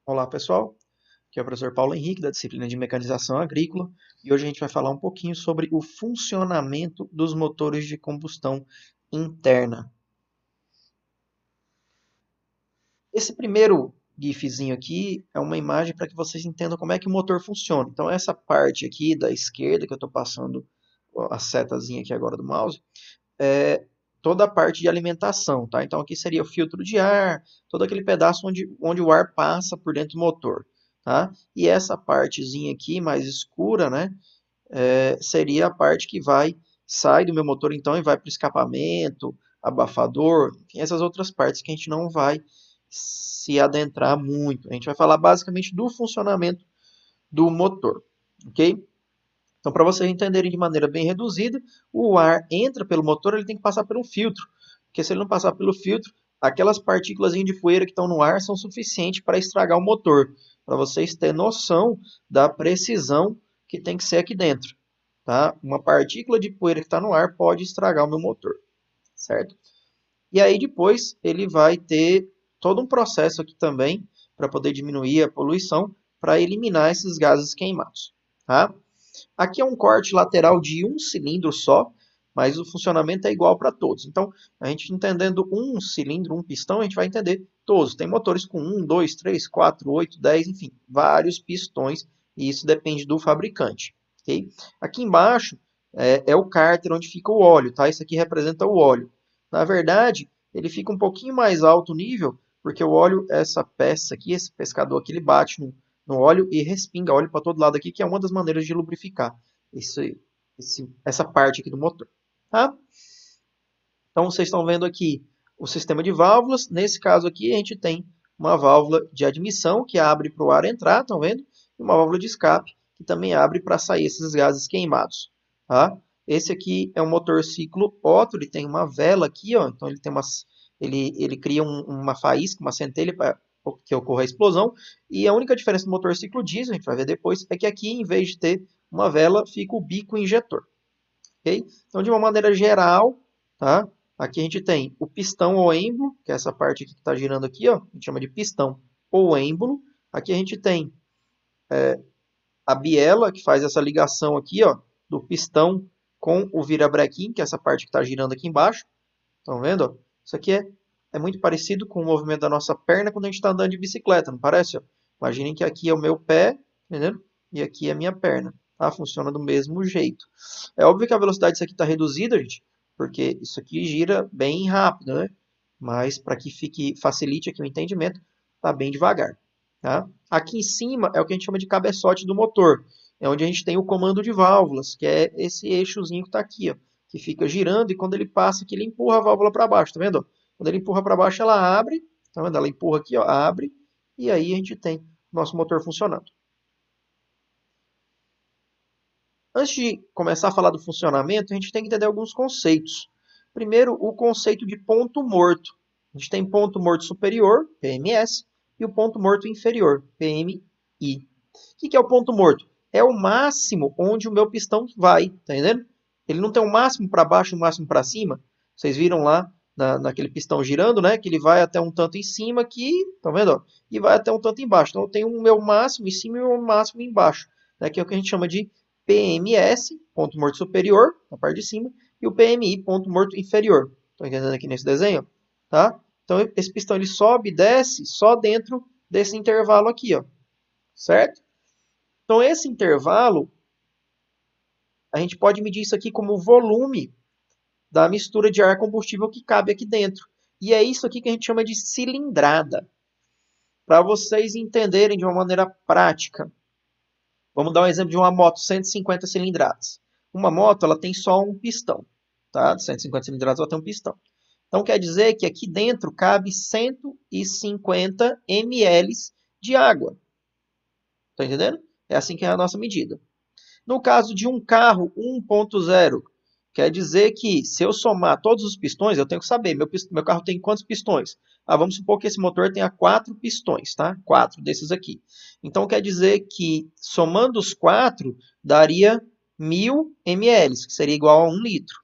Olá, pessoal. Aqui é o professor Paulo Henrique, da disciplina de Mecanização Agrícola, e hoje a gente vai falar um pouquinho sobre o funcionamento dos motores de combustão interna. Esse primeiro GIFzinho aqui é uma imagem para que vocês entendam como é que o motor funciona. Então, essa parte aqui da esquerda, que eu estou passando a setazinha aqui agora do mouse, é toda a parte de alimentação, tá? Então, aqui seria o filtro de ar, todo aquele pedaço onde o ar passa por dentro do motor, tá? E essa partezinha aqui, mais escura, né? Seria a parte que sai do meu motor, então, e vai para o escapamento, abafador, enfim, essas outras partes que a gente não vai se adentrar muito. A gente vai falar basicamente do funcionamento do motor, ok? Então, para vocês entenderem de maneira bem reduzida, o ar entra pelo motor, ele tem que passar por um filtro. Porque se ele não passar pelo filtro, aquelas partículas de poeira que estão no ar são suficientes para estragar o motor. Para vocês terem noção da precisão que tem que ser aqui dentro. Tá? Uma partícula de poeira que está no ar pode estragar o meu motor. Certo? E aí depois ele vai ter todo um processo aqui também para poder diminuir a poluição, para eliminar esses gases queimados. Tá? Aqui é um corte lateral de um cilindro só, mas o funcionamento é igual para todos. Então, a gente entendendo um cilindro, um pistão, a gente vai entender todos. Tem motores com 1, 2, 3, 4, 8, 10, enfim, vários pistões, e isso depende do fabricante. Okay? Aqui embaixo é o cárter onde fica o óleo, tá? Isso aqui representa o óleo. Na verdade, ele fica um pouquinho mais alto o nível, porque o óleo, essa peça aqui, esse pescador aqui, ele bate no óleo e respinga óleo para todo lado aqui, que é uma das maneiras de lubrificar essa parte aqui do motor. Tá? Então vocês estão vendo aqui o sistema de válvulas. Nesse caso aqui a gente tem uma válvula de admissão que abre para o ar entrar, estão vendo? E uma válvula de escape que também abre para sair esses gases queimados. Tá? Esse aqui é um motor ciclo Otto, ele tem uma vela aqui, ó, então ele cria uma faísca, uma centelha para que ocorra a explosão. E a única diferença do motor ciclo diesel, a gente vai ver depois, é que aqui, em vez de ter uma vela, fica o bico injetor. Okay? Então, de uma maneira geral, tá? Aqui a gente tem o pistão ou êmbolo, que é essa parte aqui que está girando aqui, ó, a gente chama de pistão ou êmbolo. Aqui a gente tem a biela, que faz essa ligação aqui, ó, do pistão com o virabrequim, que é essa parte que está girando aqui embaixo. Estão vendo? Ó? Isso aqui é muito parecido com o movimento da nossa perna quando a gente está andando de bicicleta, não parece? Ó? Imaginem que aqui é o meu pé, entendeu? E aqui é a minha perna. Tá? Funciona do mesmo jeito. É óbvio que a velocidade disso aqui está reduzida, gente, porque isso aqui gira bem rápido, né? Mas para que facilite aqui o entendimento, está bem devagar. Tá? Aqui em cima é o que a gente chama de cabeçote do motor. É onde a gente tem o comando de válvulas, que é esse eixozinho que está aqui, ó, que fica girando e quando ele passa aqui, ele empurra a válvula para baixo, tá vendo? Quando ele empurra para baixo, ela abre, tá vendo? Ela empurra aqui, ó, abre, e aí a gente tem nosso motor funcionando. Antes de começar a falar do funcionamento, a gente tem que entender alguns conceitos. Primeiro, o conceito de ponto morto. A gente tem ponto morto superior, PMS, e o ponto morto inferior, PMI. O que é o ponto morto? É o máximo onde o meu pistão vai, tá entendendo? Ele não tem um máximo para baixo e um máximo para cima. Vocês viram lá naquele pistão girando, né? Que ele vai até um tanto em cima aqui, tá vendo? Ó? E vai até um tanto embaixo. Então eu tenho o meu máximo em cima e o meu máximo embaixo, né? Que é o que a gente chama de PMS, ponto morto superior, na parte de cima, e o PMI, ponto morto inferior. Estão entendendo aqui nesse desenho? Tá? Então esse pistão ele sobe e desce só dentro desse intervalo aqui, ó. Certo? Então esse intervalo, a gente pode medir isso aqui como o volume da mistura de ar combustível que cabe aqui dentro. E é isso aqui que a gente chama de cilindrada. Para vocês entenderem de uma maneira prática, vamos dar um exemplo de uma moto 150 cilindradas. Uma moto ela tem só um pistão, tá? De 150 cilindradas ela tem um pistão. Então quer dizer que aqui dentro cabe 150 ml de água. Tá entendendo? É assim que é a nossa medida. No caso de um carro 1.0, quer dizer que se eu somar todos os pistões, eu tenho que saber, meu carro tem quantos pistões? Vamos supor que esse motor tenha 4 pistões, tá? 4 desses aqui. Então quer dizer que somando os 4 daria 1000 ml, que seria igual a 1 litro.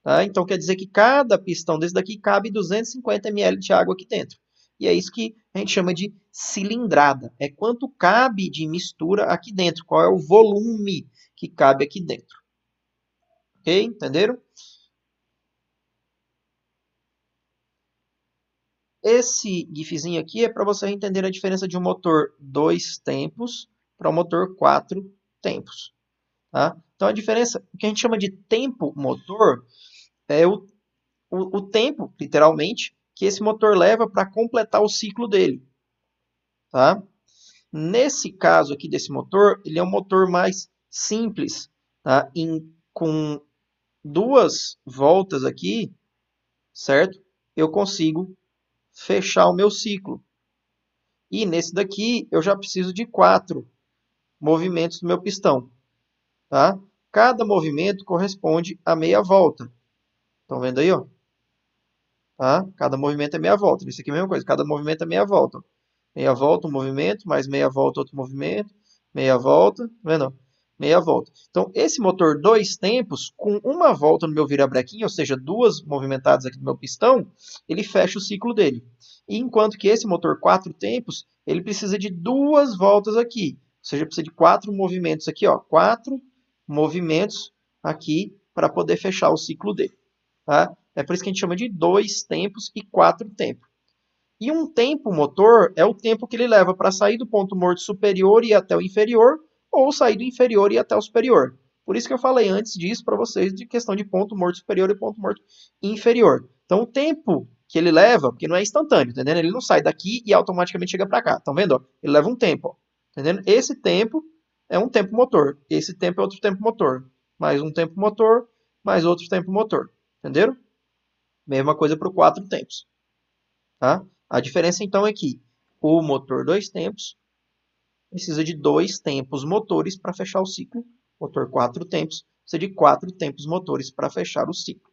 Tá? Então quer dizer que cada pistão desse daqui cabe 250 ml de água aqui dentro. E é isso que a gente chama de cilindrada. É quanto cabe de mistura aqui dentro, qual é o volume que cabe aqui dentro. Ok? Entenderam? Esse gifzinho aqui é para você entender a diferença de um motor 2 tempos para um motor 4 tempos. Tá? Então a diferença, o que a gente chama de tempo motor, é o tempo, literalmente, que esse motor leva para completar o ciclo dele. Tá? Nesse caso aqui desse motor, ele é um motor mais simples. Tá? Com duas voltas aqui, certo? Eu consigo fechar o meu ciclo. E nesse daqui, eu já preciso de 4 movimentos do meu pistão. Tá? Cada movimento corresponde a meia volta. Estão vendo aí, ó? Tá? Cada movimento é meia volta. Isso aqui é a mesma coisa. Cada movimento é meia volta. Meia volta, um movimento, mais meia volta, outro movimento. Meia volta, tá vendo? Meia volta. Então, esse motor 2 tempos, com uma volta no meu virabrequim, ou seja, duas movimentadas aqui no meu pistão, ele fecha o ciclo dele. E enquanto que esse motor 4 tempos, ele precisa de duas voltas aqui. Ou seja, precisa de 4 movimentos aqui, ó. 4 movimentos aqui para poder fechar o ciclo dele. Tá? É por isso que a gente chama de 2 tempos e 4 tempos. E um tempo motor é o tempo que ele leva para sair do ponto morto superior e ir até o inferior, ou sair do inferior e ir até o superior. Por isso que eu falei antes disso para vocês de questão de ponto morto superior e ponto morto inferior. Então o tempo que ele leva, porque não é instantâneo, entendendo? Ele não sai daqui e automaticamente chega para cá. Estão vendo? Ó? Ele leva um tempo, ó, entendendo? Esse tempo é um tempo motor, esse tempo é outro tempo motor, mais um tempo motor, mais outro tempo motor, entenderam? Mesma coisa para o 4 tempos. Tá? A diferença então é que o motor 2 tempos precisa de 2 tempos motores para fechar o ciclo. O motor 4 tempos precisa de 4 tempos motores para fechar o ciclo.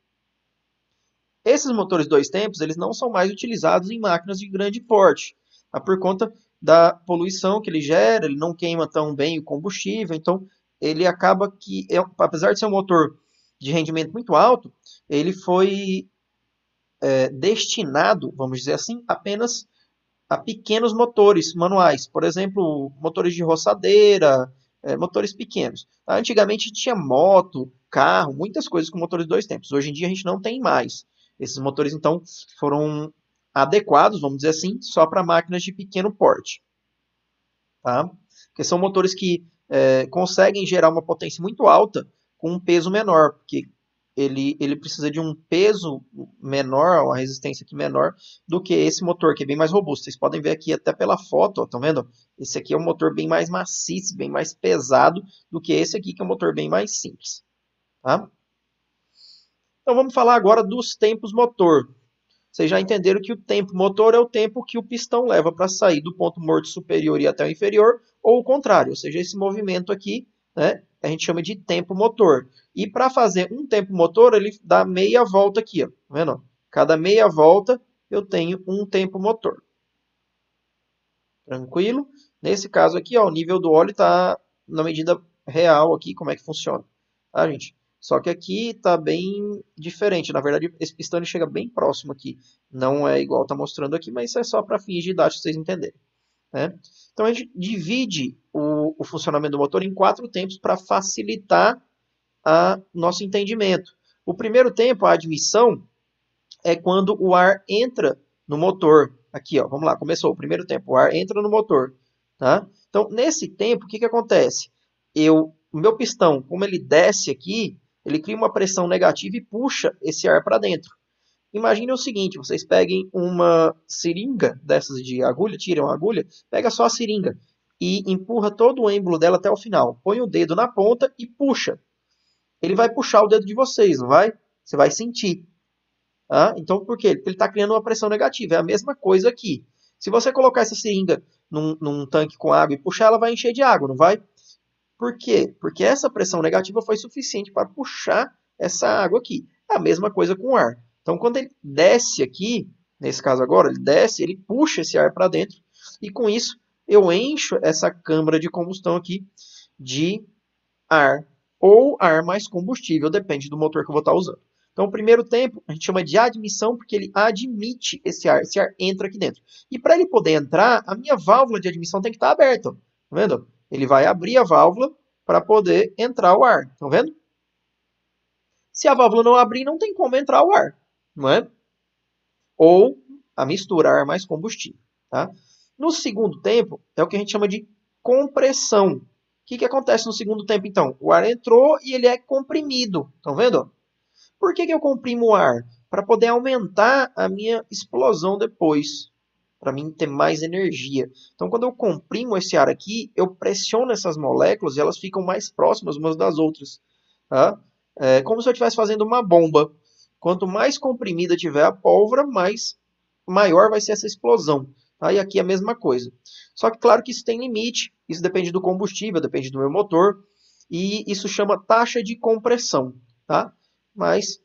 Esses motores 2 tempos eles não são mais utilizados em máquinas de grande porte, tá? Por conta da poluição que ele gera, ele não queima tão bem o combustível, então ele acaba que, apesar de ser um motor de rendimento muito alto, ele foi destinado, vamos dizer assim, apenas a pequenos motores manuais, por exemplo, motores de roçadeira, motores pequenos. Antigamente tinha moto, carro, muitas coisas com motores 2 tempos. Hoje em dia a gente não tem mais. Esses motores então foram adequados, vamos dizer assim, só para máquinas de pequeno porte, tá? Porque são motores que conseguem gerar uma potência muito alta com um peso menor, porque ele precisa de um peso menor, uma resistência aqui menor, do que esse motor, que é bem mais robusto. Vocês podem ver aqui até pela foto, estão vendo? Esse aqui é um motor bem mais maciço, bem mais pesado do que esse aqui, que é um motor bem mais simples. Tá? Então vamos falar agora dos tempos motor. Vocês já entenderam que o tempo motor é o tempo que o pistão leva para sair do ponto morto superior e até o inferior, ou o contrário, ou seja, esse movimento aqui, né, a gente chama de tempo motor. E para fazer um tempo motor, ele dá meia volta aqui, ó, tá vendo? Cada meia volta eu tenho um tempo motor. Tranquilo? Nesse caso aqui, ó, o nível do óleo está na medida real aqui, como é que funciona. Tá, gente? Só que aqui está bem diferente. Na verdade, esse pistão ele chega bem próximo aqui. Não é igual está mostrando aqui, mas isso é só para fins didáticos vocês entenderem. Né? Então a gente divide o funcionamento do motor em 4 tempos para facilitar nosso entendimento. O primeiro tempo, a admissão, é quando o ar entra no motor. Aqui, ó, vamos lá, começou o primeiro tempo, o ar entra no motor, tá? Então, nesse tempo, o que que acontece? O meu pistão, como ele desce aqui, ele cria uma pressão negativa e puxa esse ar para dentro. Imagine o seguinte, vocês peguem uma seringa dessas de agulha, tiram a agulha, pega só a seringa e empurra todo o êmbolo dela até o final. Põe o dedo na ponta e puxa. Ele vai puxar o dedo de vocês, não vai? Você vai sentir. Tá? Então, por quê? Porque ele está criando uma pressão negativa. É a mesma coisa aqui. Se você colocar essa seringa num tanque com água e puxar, ela vai encher de água, não vai? Por quê? Porque essa pressão negativa foi suficiente para puxar essa água aqui. É a mesma coisa com o ar. Então, quando ele desce aqui, nesse caso agora, ele desce, ele puxa esse ar para dentro, e com isso eu encho essa câmara de combustão aqui de ar, ou ar mais combustível, depende do motor que eu vou estar usando. Então, o primeiro tempo a gente chama de admissão porque ele admite esse ar entra aqui dentro. E para ele poder entrar, a minha válvula de admissão tem que estar aberta. Tá vendo? Ele vai abrir a válvula para poder entrar o ar. Estão vendo? Se a válvula não abrir, não tem como entrar o ar, não é? Ou a mistura ar mais combustível. Tá? No segundo tempo, é o que a gente chama de compressão. O que acontece no segundo tempo, então? O ar entrou e ele é comprimido. Estão vendo? Por que eu comprimo o ar? Para poder aumentar a minha explosão depois. Para mim ter mais energia. Então, quando eu comprimo esse ar aqui, eu pressiono essas moléculas e elas ficam mais próximas umas das outras. Tá? É como se eu estivesse fazendo uma bomba. Quanto mais comprimida tiver a pólvora, maior vai ser essa explosão. Tá? E aqui é a mesma coisa. Só que claro que isso tem limite, isso depende do combustível, depende do meu motor, e isso chama taxa de compressão. Tá? Mas,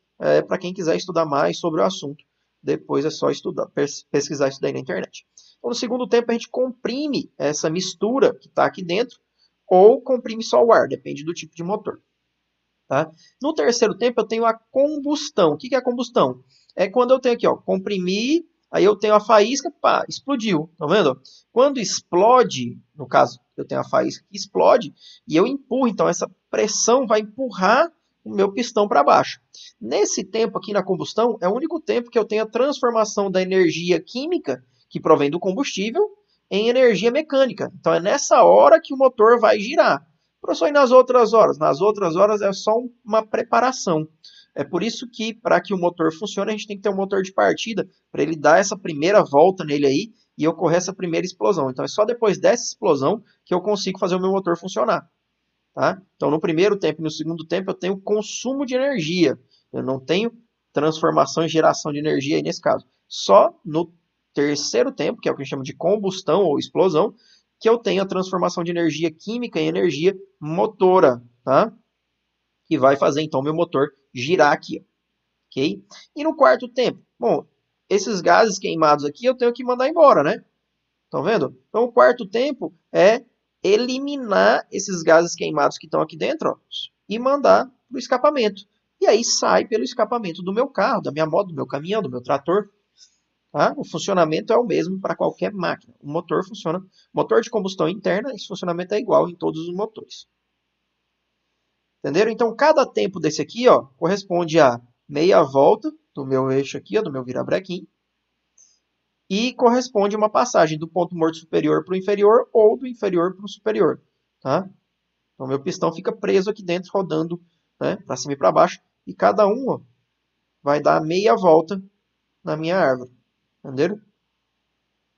para quem quiser estudar mais sobre o assunto, depois é só estudar, pesquisar isso daí na internet. Então, no segundo tempo, a gente comprime essa mistura que está aqui dentro, ou comprime só o ar, depende do tipo de motor. Tá? No terceiro tempo, eu tenho a combustão. O que é a combustão? É quando eu tenho aqui, ó, comprimir, aí eu tenho a faísca, pá, explodiu. Tá vendo? Quando explode, no caso, eu tenho a faísca que explode, e eu empurro, então essa pressão vai empurrar o meu pistão para baixo. Nesse tempo aqui na combustão, é o único tempo que eu tenho a transformação da energia química, que provém do combustível, em energia mecânica. Então é nessa hora que o motor vai girar. Professor, e nas outras horas? Nas outras horas é só uma preparação. É por isso que, para que o motor funcione, a gente tem que ter um motor de partida, para ele dar essa primeira volta nele aí e ocorrer essa primeira explosão. Então, é só depois dessa explosão que eu consigo fazer o meu motor funcionar. Tá? Então, no primeiro tempo e no segundo tempo, eu tenho consumo de energia. Eu não tenho transformação e geração de energia aí nesse caso. Só no terceiro tempo, que é o que a gente chama de combustão ou explosão, que eu tenho a transformação de energia química em energia motora, tá? Que vai fazer então meu motor girar aqui, ok? E no quarto tempo, bom, esses gases queimados aqui eu tenho que mandar embora, né? Estão vendo? Então o quarto tempo é eliminar esses gases queimados que estão aqui dentro, ó, e mandar para o escapamento. E aí sai pelo escapamento do meu carro, da minha moto, do meu caminhão, do meu trator. Tá? O funcionamento é o mesmo para qualquer máquina. O motor funciona. Motor de combustão interna, esse funcionamento é igual em todos os motores. Entenderam? Então, cada tempo desse aqui, ó, corresponde a meia volta do meu eixo aqui, ó, do meu virabrequim, e corresponde a uma passagem do ponto morto superior para o inferior ou do inferior para o superior. Tá? Então, meu pistão fica preso aqui dentro, rodando, né, para cima e para baixo, e cada um, ó, vai dar meia volta na minha árvore. Entenderam?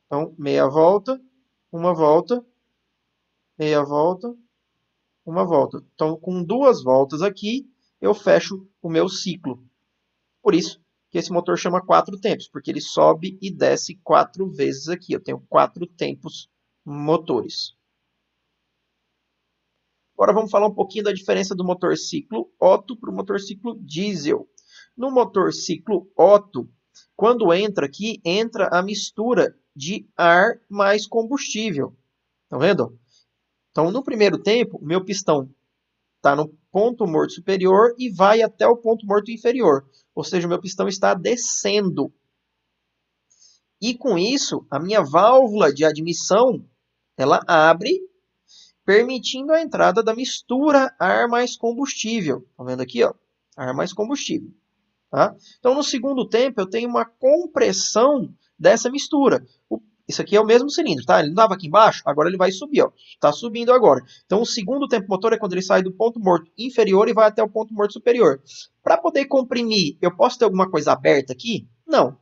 Então, meia volta, meia volta, uma volta. Então, com duas voltas aqui, eu fecho o meu ciclo. Por isso que esse motor chama quatro tempos, porque ele sobe e desce quatro vezes aqui. Eu tenho quatro tempos motores. Agora vamos falar um pouquinho da diferença do motor ciclo Otto para o motor ciclo diesel. No motor ciclo Otto, quando entra aqui, entra a mistura de ar mais combustível. Estão vendo? Então, no primeiro tempo, o meu pistão está no ponto morto superior e vai até o ponto morto inferior. Ou seja, o meu pistão está descendo. E com isso, a minha válvula de admissão, ela abre, permitindo a entrada da mistura ar mais combustível. Estão vendo aqui? Ó? Ar mais combustível. Tá? Então, no segundo tempo, eu tenho uma compressão dessa mistura. Isso aqui é o mesmo cilindro, tá? Ele não estava aqui embaixo, agora ele vai subir, ó. Está subindo agora. Então, o segundo tempo motor é quando ele sai do ponto morto inferior e vai até o ponto morto superior. Para poder comprimir, eu posso ter alguma coisa aberta aqui? Não.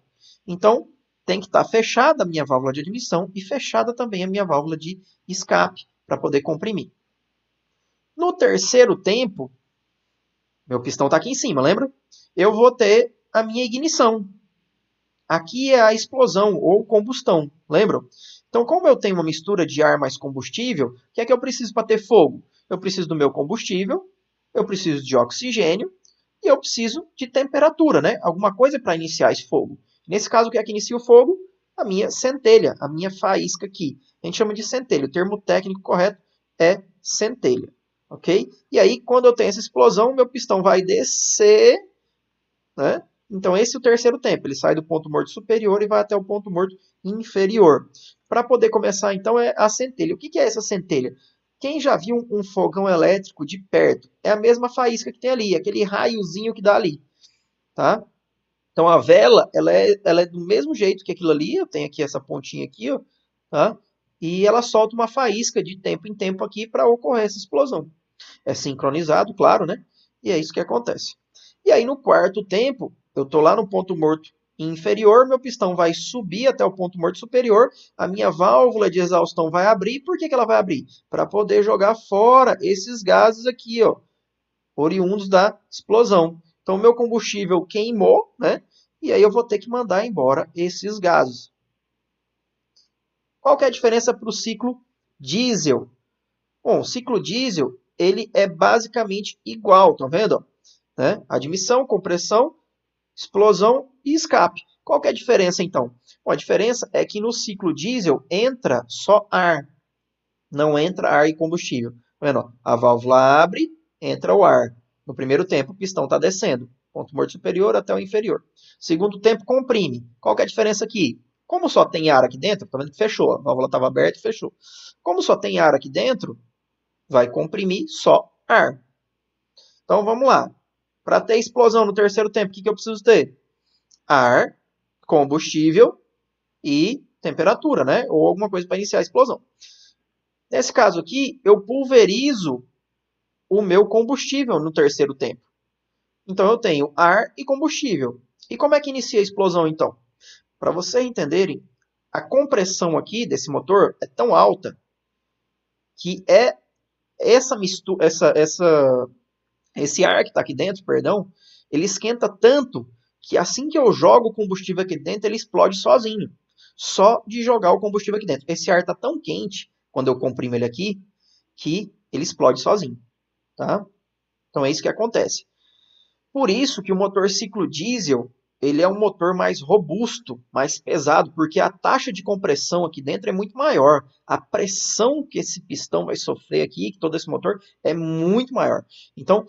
Então, tem que estar fechada a minha válvula de admissão e fechada também a minha válvula de escape para poder comprimir. No terceiro tempo, meu pistão está aqui em cima, lembra? Eu vou ter a minha ignição. Aqui é a explosão ou combustão, lembram? Então, como eu tenho uma mistura de ar mais combustível, o que é que eu preciso para ter fogo? Eu preciso do meu combustível, eu preciso de oxigênio e eu preciso de temperatura, né? Alguma coisa para iniciar esse fogo. Nesse caso, o que é que inicia o fogo? A minha centelha, a minha faísca aqui. A gente chama de centelha. O termo técnico correto é centelha, ok? E aí, quando eu tenho essa explosão, meu pistão vai descer, né? Então esse é o terceiro tempo, ele sai do ponto morto superior e vai até o ponto morto inferior. Para poder começar então é a centelha. O que é essa centelha? Quem já viu um fogão elétrico de perto, é a mesma faísca que tem ali, aquele raiozinho que dá ali, tá? Então a vela, ela é do mesmo jeito que aquilo ali, eu tenho aqui essa pontinha aqui, ó, tá? E ela solta uma faísca de tempo em tempo aqui para ocorrer essa explosão. É sincronizado, claro, né? E é isso que acontece. E aí no quarto tempo, eu estou lá no ponto morto inferior, meu pistão vai subir até o ponto morto superior, a minha válvula de exaustão vai abrir. Por que que ela vai abrir? Para poder jogar fora esses gases aqui, ó, oriundos da explosão. Então, o meu combustível queimou, né? E aí eu vou ter que mandar embora esses gases. Qual que é a diferença para o ciclo diesel? Bom, o ciclo diesel, ele é basicamente igual, tá vendo? Né? Admissão, compressão, explosão e escape. Qual que é a diferença, então? Bom, a diferença é que no ciclo diesel entra só ar, não entra ar e combustível. Tá vendo? A válvula abre, entra o ar. No primeiro tempo, o pistão está descendo, ponto morto superior até o inferior. Segundo tempo, comprime. Qual que é a diferença aqui? Como só tem ar aqui dentro, tá vendo que fechou, a válvula estava aberta e fechou. Como só tem ar aqui dentro, vai comprimir só ar. Então vamos lá. Para ter explosão no terceiro tempo, o que eu preciso ter? Ar, combustível e temperatura, né? Ou alguma coisa para iniciar a explosão. Nesse caso aqui, eu pulverizo o meu combustível no terceiro tempo. Então eu tenho ar e combustível. E como é que inicia a explosão então? Para vocês entenderem, a compressão aqui desse motor é tão alta que é essa mistura, esse ar que está aqui dentro, perdão, ele esquenta tanto que assim que eu jogo o combustível aqui dentro, ele explode sozinho. Só de jogar o combustível aqui dentro. Esse ar está tão quente, quando eu comprimo ele aqui, que ele explode sozinho. Tá? Então é isso que acontece. Por isso que o motor ciclo diesel ele é um motor mais robusto, mais pesado, porque a taxa de compressão aqui dentro é muito maior. A pressão que esse pistão vai sofrer aqui, que todo esse motor, é muito maior. Então,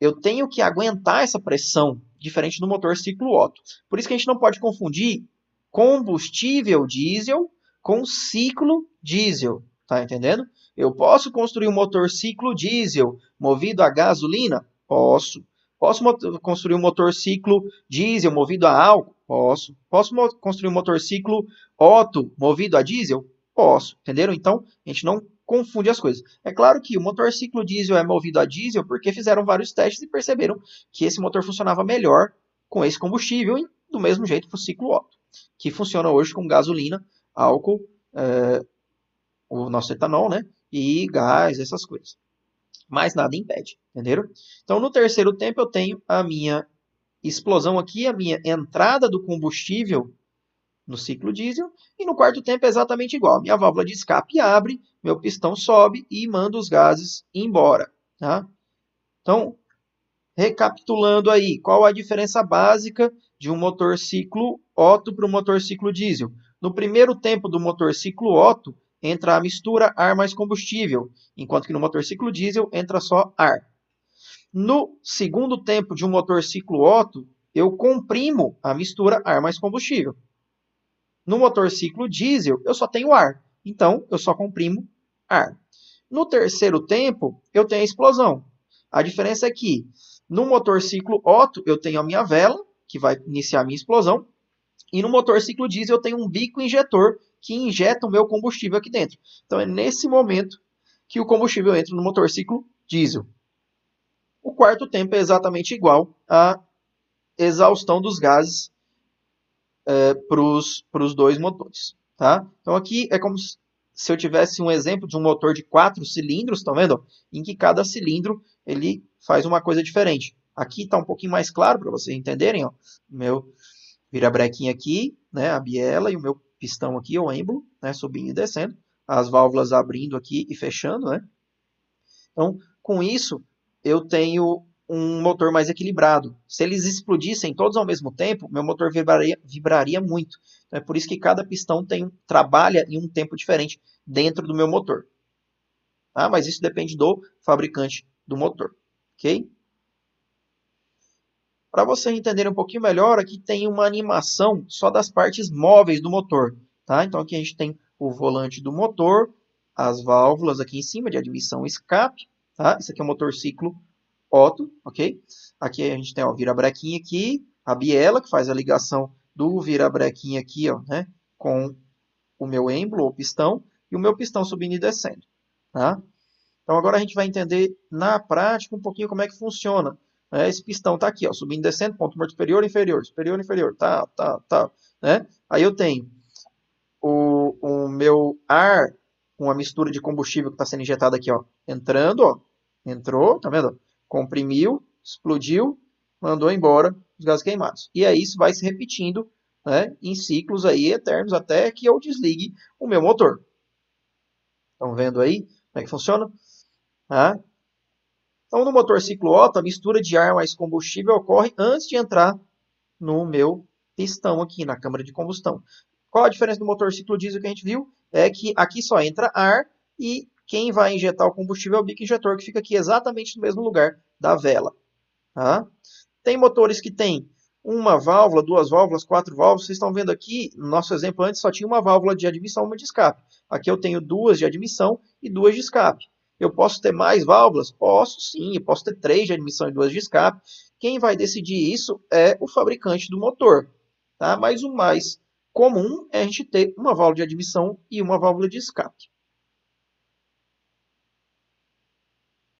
eu tenho que aguentar essa pressão, diferente do motor ciclo Otto. Por isso que a gente não pode confundir combustível diesel com ciclo diesel. Tá entendendo? Eu posso construir um motor ciclo diesel movido a gasolina? Posso. Posso construir um motor ciclo diesel movido a álcool? Posso. Posso construir um motor ciclo Otto movido a diesel? Posso. Entenderam? Então, a gente não confunde as coisas. É claro que o motor ciclo diesel é movido a diesel porque fizeram vários testes e perceberam que esse motor funcionava melhor com esse combustível e do mesmo jeito para o ciclo Otto, que funciona hoje com gasolina, álcool, o nosso etanol, né? E gás, essas coisas. Mas nada impede, entenderam? Então, no terceiro tempo, eu tenho a minha explosão aqui, a minha entrada do combustível no ciclo diesel, e no quarto tempo é exatamente igual. Minha válvula de escape abre, meu pistão sobe e manda os gases embora. Tá? Então, recapitulando aí, qual a diferença básica de um motor ciclo Otto para um motor ciclo diesel? No primeiro tempo do motor ciclo Otto, entra a mistura ar mais combustível, enquanto que no motor ciclo diesel entra só ar. No segundo tempo de um motor ciclo Otto, eu comprimo a mistura ar mais combustível. No motor ciclo diesel, eu só tenho ar, então eu só comprimo ar. No terceiro tempo, eu tenho a explosão. A diferença é que no motor ciclo Otto, eu tenho a minha vela, que vai iniciar a minha explosão, e no motor ciclo diesel, eu tenho um bico injetor que injeta o meu combustível aqui dentro. Então é nesse momento que o combustível entra no motor ciclo diesel. O quarto tempo é exatamente igual à exaustão dos gases para os dois motores. Tá? Então aqui é como se eu tivesse um exemplo de um motor de 4 cilindros, tá vendo? Em que cada cilindro ele faz uma coisa diferente. Aqui está um pouquinho mais claro para vocês entenderem. Ó. Meu virabrequim aqui, né, a biela e o meu pistão aqui, o êmbolo, né, subindo e descendo. As válvulas abrindo aqui e fechando. Né? Então, com isso, eu tenho um motor mais equilibrado. Se eles explodissem todos ao mesmo tempo, meu motor vibraria muito. Então, é por isso que cada pistão trabalha em um tempo diferente dentro do meu motor. Tá? Mas isso depende do fabricante do motor. Ok? Para vocês entenderem um pouquinho melhor, aqui tem uma animação só das partes móveis do motor. Tá? Então aqui a gente tem o volante do motor, as válvulas aqui em cima de admissão e escape. Tá? Isso aqui é o motor ciclo Otto, ok? Aqui a gente tem o virabrequim aqui, a biela, que faz a ligação do virabrequim aqui, ó, né, com o meu êmbolo, ou pistão, e o meu pistão subindo e descendo. Tá? Então agora a gente vai entender na prática um pouquinho como é que funciona. Né? Esse pistão está aqui, ó, subindo e descendo, ponto morto superior, inferior, tá. Né? Aí eu tenho o meu ar com uma mistura de combustível que está sendo injetado aqui, ó, entrando, ó, entrou, tá vendo? Comprimiu, explodiu, mandou embora os gases queimados. E aí isso vai se repetindo, né, em ciclos aí eternos até que eu desligue o meu motor. Estão vendo aí como é que funciona? Tá? Então, no motor ciclo Otto, a mistura de ar mais combustível ocorre antes de entrar no meu pistão aqui, na câmara de combustão. Qual a diferença do motor ciclo diesel que a gente viu? É que aqui só entra ar e quem vai injetar o combustível é o bico injetor, que fica aqui exatamente no mesmo lugar da vela. Tá? Tem motores que tem uma válvula, duas válvulas, quatro válvulas. Vocês estão vendo aqui, no nosso exemplo antes só tinha uma válvula de admissão e uma de escape. Aqui eu tenho duas de admissão e duas de escape. Eu posso ter mais válvulas? Posso sim, eu posso ter três de admissão e duas de escape. Quem vai decidir isso é o fabricante do motor. Tá? Mas o mais comum é a gente ter uma válvula de admissão e uma válvula de escape.